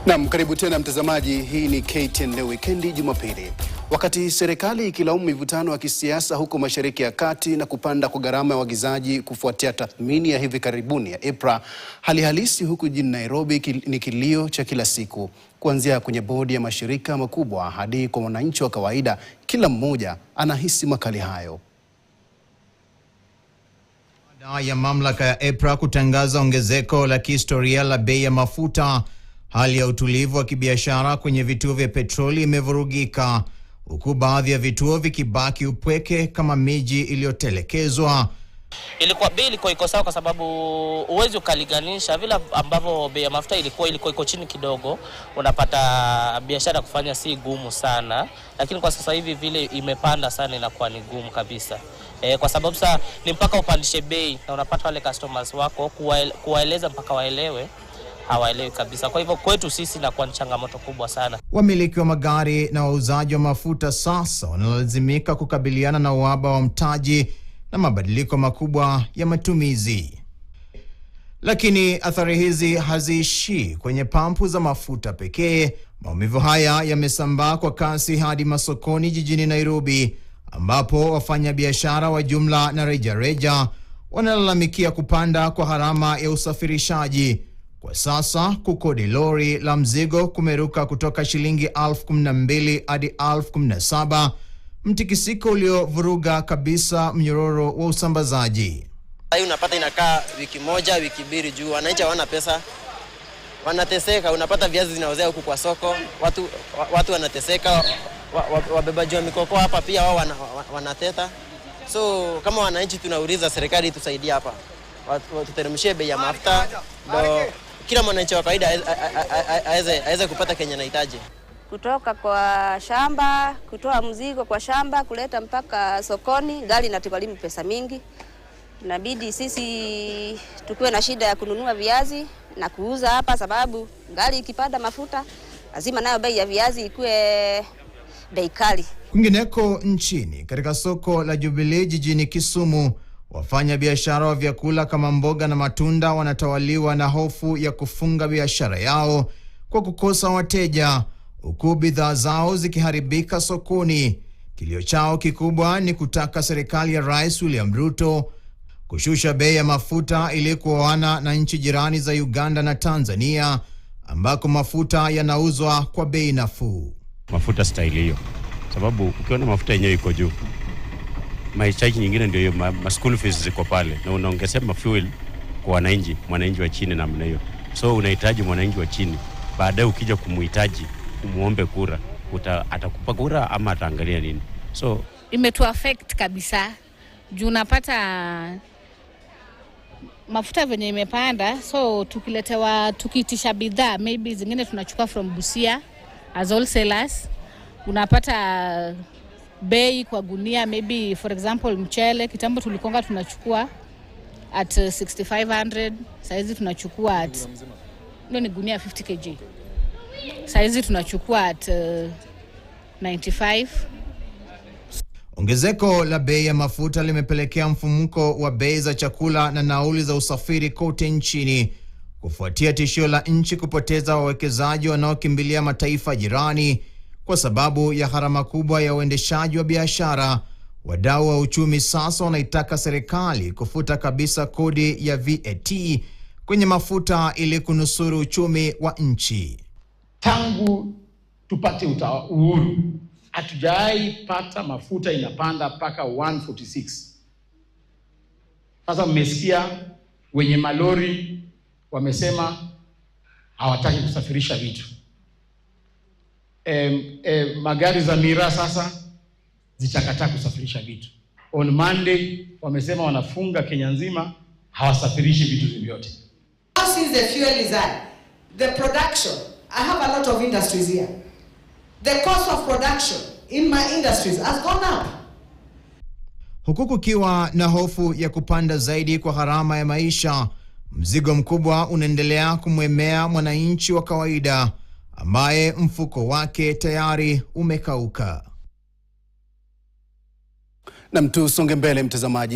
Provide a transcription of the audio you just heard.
Naam, karibu tena mtazamaji, hii ni KTN Weekendi Jumapili. Wakati serikali ikilaumu mivutano ya kisiasa huko Mashariki ya Kati na kupanda kwa gharama ya uagizaji kufuatia tathmini ya hivi karibuni ya EPRA, hali halisi huku jijini Nairobi ni kilio cha kila siku. Kuanzia kwenye bodi ya mashirika makubwa hadi kwa wananchi wa kawaida, kila mmoja anahisi makali hayo. Baada ya mamlaka ya EPRA kutangaza ongezeko la kihistoria la bei ya mafuta, hali ya utulivu wa kibiashara kwenye vituo vya petroli imevurugika, huku baadhi ya vituo vikibaki upweke kama miji iliyotelekezwa. Bei ilikuwa iko sawa kwa sababu uwezi ukaliganisha vile ambavyo bei ya mafuta ilikuwa iko chini kidogo, unapata biashara kufanya si gumu sana, lakini kwa sasa hivi vile imepanda sana inakuwa ni gumu kabisa. Kwa sababu sasa ni mpaka upandishe bei na unapata wale customers wako kuwaeleza mpaka waelewe, hawaelewi kabisa. Kwa hivyo kwetu sisi inakuwa ni changamoto kubwa sana. Wamiliki wa magari na wauzaji wa mafuta sasa wanalazimika kukabiliana na uhaba wa mtaji na mabadiliko makubwa ya matumizi. Lakini athari hizi haziishi kwenye pampu za mafuta pekee. Maumivu haya yamesambaa kwa kasi hadi masokoni jijini Nairobi, ambapo wafanyabiashara wa jumla na rejareja wanalalamikia kupanda kwa gharama ya usafirishaji. Kwa sasa kukodi lori la mzigo kumeruka kutoka shilingi 12,000 hadi 17,000, mtikisiko uliovuruga kabisa mnyororo wa usambazaji. Hii unapata inakaa wiki moja, wiki mbili juu wananchi hawana pesa. Wanateseka, unapata viazi zinaozea huku kwa soko, watu wanateseka, wabebaji wa mikoko hapa pia wao wanateta. So kama wananchi tunauliza serikali tusaidie hapa. Tuteremshie bei ya mafuta ndio kila mwananchi wa kawaida aweze kupata Kenya anahitaji. Kutoka kwa shamba, kutoa mzigo kwa shamba kuleta mpaka sokoni, gari inatugharimu pesa mingi. Inabidi sisi tukiwe na shida ya kununua viazi na kuuza hapa, sababu gari ikipanda mafuta lazima nayo bei ya viazi ikuwe bei kali. Kwingineko nchini, katika soko la Jubilee jijini Kisumu, wafanya biashara wa vyakula kama mboga na matunda wanatawaliwa na hofu ya kufunga biashara yao kwa kukosa wateja, huku bidhaa zao zikiharibika sokoni. Kilio chao kikubwa ni kutaka serikali ya Rais William Ruto kushusha bei ya mafuta ili kuoana na nchi jirani za Uganda na Tanzania, ambako mafuta yanauzwa kwa bei nafuu. Mafuta style hiyo, sababu ukiona mafuta yenyewe iko juu, mahitaji nyingine ndio hiyo, school fees ziko pale, na unaongezea fuel kwa mwananchi wa chini namna hiyo. So unahitaji mwananchi wa chini, baadaye ukija kumuhitaji umuombe kura, atakupa kura ama ataangalia nini? So imetu affect kabisa. Juu unapata mafuta venye imepanda, so tukiitisha bidhaa, maybe zingine tunachukua from Busia as wholesalers, unapata bei kwa gunia, maybe for example mchele kitambo tulikonga tunachukua at 6,500, saizi tunachukua at ni gunia 50 kg, saizi tunachukua at 95. Ongezeko la bei ya mafuta limepelekea mfumuko wa bei za chakula na nauli za usafiri kote nchini, kufuatia tishio la nchi kupoteza wawekezaji wanaokimbilia mataifa jirani kwa sababu ya gharama kubwa ya uendeshaji wa biashara. Wadau wa uchumi sasa wanaitaka serikali kufuta kabisa kodi ya VAT kwenye mafuta ili kunusuru uchumi wa nchi. Tangu tupate uhuru, hatujai pata mafuta inapanda mpaka 146. Sasa mmesikia wenye malori wamesema hawataki kusafirisha vitu. Magari za miraa sasa zitakataa kusafirisha vitu. On Monday wamesema wanafunga Kenya nzima, hawasafirishi vitu vyote. Since the fuel is high, the production, I have a lot of industries here. The cost of production in my industries has gone up. Huku kukiwa na hofu ya kupanda zaidi kwa gharama ya maisha, mzigo mkubwa unaendelea kumwemea mwananchi wa kawaida ambaye mfuko wake tayari umekauka. Na tusonge mbele mtazamaji.